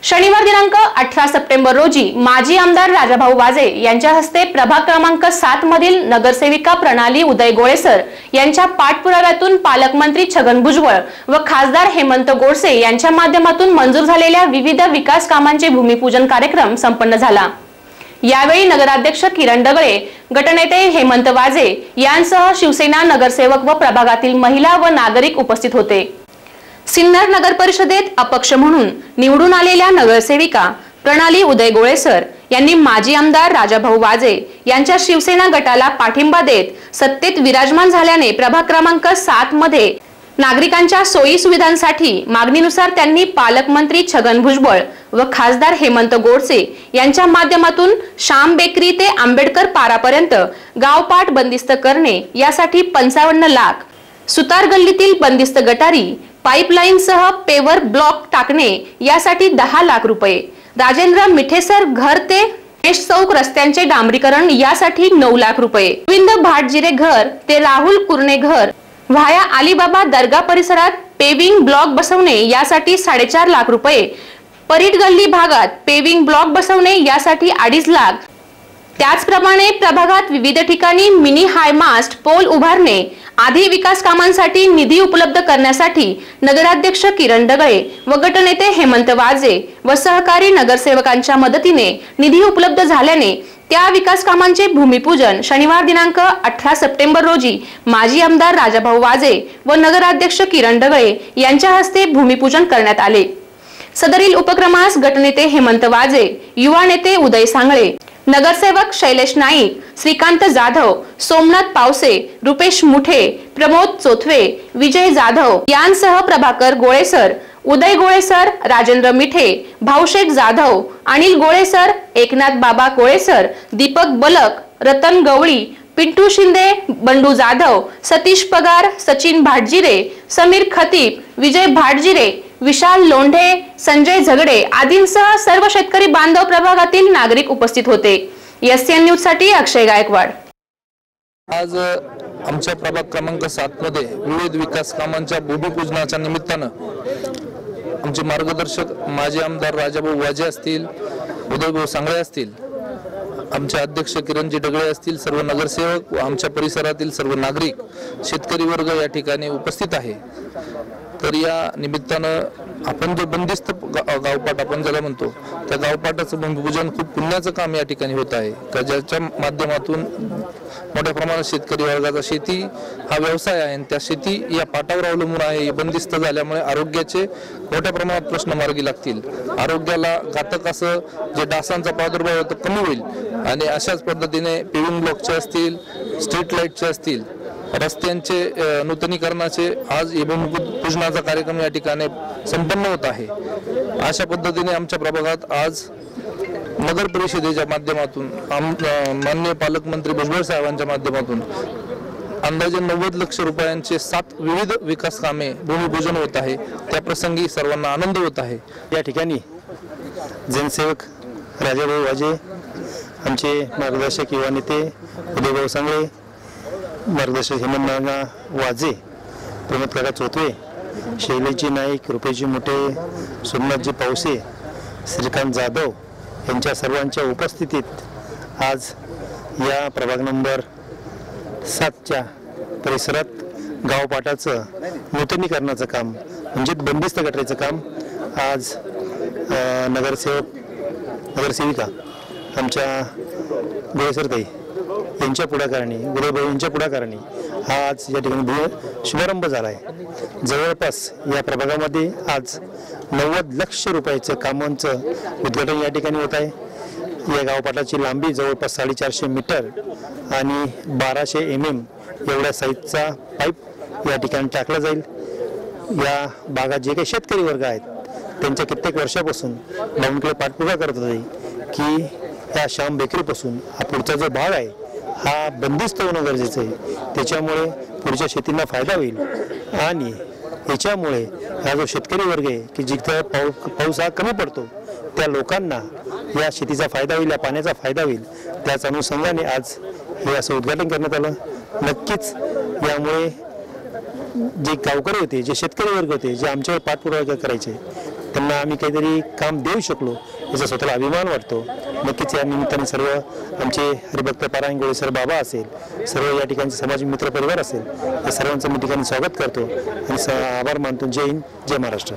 शनिवार दिनांक 18 सप्टेंबर रोजी माजी आमदार राजाभाऊ वाजे यांच्या हस्ते प्रभाग क्रमांक 7 मधील नगरसेविका प्रणाली उदय गोळेसर यांच्या पाठपुराव्यातून पालकमंत्री छगन भुजबळ व खासदार हेमंत गोडसे यांच्या माध्यमातून मंजूर झालेल्या विविध विकास कामांचे भूमिपूजन कार्यक्रम संपन्न झाला। यावेळी नगराध्यक्ष किरण डगळे, गटनेते हेमंत वाजे यांसह शिवसेना नगरसेवक व प्रभागातील महिला व नागरिक उपस्थित होते। सिन्नर नगर परिषदेत अपक्ष म्हणून निवडून आलेल्या नगरसेविका प्रणाली उदय गोळेसर यांनी माजी आमदार राजाभाऊ वाजे यांच्या शिवसेना गटाला पाठिंबा देत सत्तेत विराजमान झाल्याने प्रभाग क्रमांक 7 मध्ये नागरिकांच्या सोयी सुविधांसाठी मागणीनुसार त्यांनी पालकमंत्री छगन भुजबळ व खासदार हेमंत गोडसे यांच्या माध्यमातून श्याम बेकरी ते आंबेडकर पारापर्यंत गावपाट बंदिस्त करणे यासाठी 55 लाख, सुतार गल्लीतील बंदिस्त गटारी पाईपलाईन सह पेवर ब्लॉक टाकणे यासाठी 10 लाख रुपये, राजेंद्र मिठेसर घर ते गणेश चौक रस्त्यांचे डांबरीकरण यासाठी 9 लाख रुपये, गोविंद भाटजिरे घर ते राहुल कुर्णे घर व्हाया अलीबाबा दर्गा परिसरात पेविंग ब्लॉक बसवणे यासाठी 4.5 लाख रुपये, परीट गल्ली भागात पेविंग ब्लॉक बसवणे यासाठी 2.5 लाख, त्याचप्रमाणे प्रभागात विविध ठिकाणी मिनी हायमास्ट पोल उभारणे आदी विकास कामांसाठी निधी उपलब्ध करण्यासाठी नगराध्यक्ष किरण डगळे व गटनेते हेमंत वाजे व सहकारी नगरसेवकांच्या मदतीने निधी उपलब्ध झाल्याने त्या विकास कामांचे भूमिपूजन शनिवार दिनांक 18 सप्टेंबर रोजी माजी आमदार राजाभाऊ वाजे व नगराध्यक्ष किरण डगळे यांच्या हस्ते भूमिपूजन करण्यात आले। सदरील उपक्रमास गटनेते हेमंत वाजे, युवा नेते उदय सांगळे, नगरसेवक शैलेश नाईक, श्रीकांत जाधव, सोमनाथ पावसे, रुपेश मुठे, प्रमोद चोथवे, विजय जाधव यांसह प्रभाकर गोळेसर, उदय गोळेसर, राजेंद्र मिठे, भाऊशेख जाधव, अनिल गोळेसर, एकनाथ बाबा गोळेसर, दीपक बलक, रतन गवळी, पिंटू शिंदे, बंडू जाधव, सतीश पगार, सचिन भाटजिरे, समीर खतीब, विजय भाटजिरे, विशाल लोंढे, संजय झगडे आदींसह सर्व शेतकरी बांधव प्रभागातील नागरिक उपस्थित होते। एसएन न्यूज साठी अक्षय गायकवाड। आज आमच्या प्रभाग क्रमांक 7 मध्ये विविध विकास कामांच्या भूमिपूजनाच्या निमित्तानं आमचे मार्गदर्शक माजी आमदार राजाभाऊ वाजे असतील, उदयभाऊ सांगळे असतील, आमचे अध्यक्ष किरणजी डगळे असतील, सर्व नगरसेवक व आमच्या परिसरातील सर्व नागरिक, शेतकरी वर्ग या ठिकाणी उपस्थित आहे। तर या निमित्तानं आपण जे बंदिस्त गावपाट आपण ज्याला म्हणतो त्या गावपाटाचं भूमिपूजन खूप पुण्याचं काम या ठिकाणी होत आहे, का ज्याच्या माध्यमातून मोठ्या प्रमाणात शेतकरी वर्गाचा शेती हा व्यवसाय आहे आणि त्या शेती या पाटावर अवलंबून आहे। बंदिस्त झाल्यामुळे आरोग्याचे मोठ्या प्रमाणात प्रश्न मार्गी लागतील, आरोग्याला घातक असं जे डासांचा प्रादुर्भाव होतो कमी होईल आणि अशाच पद्धतीने पेविंग ब्लॉकचे असतील, स्ट्रीट लाईटचे असतील, रस्त्यांचे नूतनीकरणाचे आज भूमिपूजनाचा कार्यक्रम या ठिकाणी संपन्न होत आहे। अशा पद्धतीने आमच्या प्रभागात आज नगर परिषदेच्या माध्यमातून माननीय पालकमंत्री भुजबळ साहेबांच्या माध्यमातून अंदाजे 90 लाख रुपयांचे 7 विविध विकास कामे भूमिपूजन होत आहे। त्या प्रसंगी सर्वांना आनंद होत आहे। या ठिकाणी जनसेवक राजाभाऊ वाजे, आमचे मार्गदर्शक युवा नेते उदयभाऊ सांगळे, मार्गदर्शक हेमंत वाजे, प्रमोद काका चोथवे, शैलेशजी नाईक, रुपेशजी मुठे, सोमनाथजी पावसे, श्रीकांत जाधव यांच्या सर्वांच्या उपस्थितीत आज या प्रभाग नंबर 7च्या परिसरात गावपाटाचं नूतनीकरणाचं काम म्हणजे बंदिस्त गटारीचं काम आज नगरसेविका आमच्या गोळेसरताई यांच्या पुढाकाराने, उदयभाऊ यांच्या पुढाकाराने हा आज या ठिकाणी शुभारंभ झाला आहे। जवळपास या प्रभागामध्ये आज 90 लाख रुपयाचं कामांचं उद्घाटन या ठिकाणी होत आहे। या गावपाटाची लांबी जवळपास 450 मीटर आणि 1200 mm एवढ्या साईजचा पाईप या ठिकाणी टाकला जाईल। या भागात जे काही शेतकरी वर्ग आहेत त्यांच्या कित्येक वर्षापासून मागणीकडे पाठपुरावा करत होते की या श्याम बेकरीपासून हा पुढचा जो भाग आहे हा बंदिस्त होणं गरजेचं आहे, त्याच्यामुळे पुढच्या शेतींना फायदा होईल आणि याच्यामुळे हा जो शेतकरी वर्ग आहे की जिथं पाऊस हा कमी पडतो त्या लोकांना या शेतीचा फायदा होईल, या पाण्याचा फायदा होईल, त्याच अनुषंगाने आज हे असं उद्घाटन करण्यात आलं। नक्कीच यामुळे जे गावकरी होते, जे शेतकरी वर्ग होते, जे आमच्यावर पाठपुरावा करायचे त्यांना आम्ही काहीतरी काम देऊ शकलो याचा स्वतःला अभिमान वाटतो. नक्कीच या निमित्ताने सर्व आमचे हरिभक्त पारायण गोळेसर बाबा असेल, सर्व या ठिकाणचे समाज मित्र परिवार असेल, या सर्वांचं मी ठिकाणी स्वागत करतो आणि आभार मानतो. जय हिंद, जय महाराष्ट्र.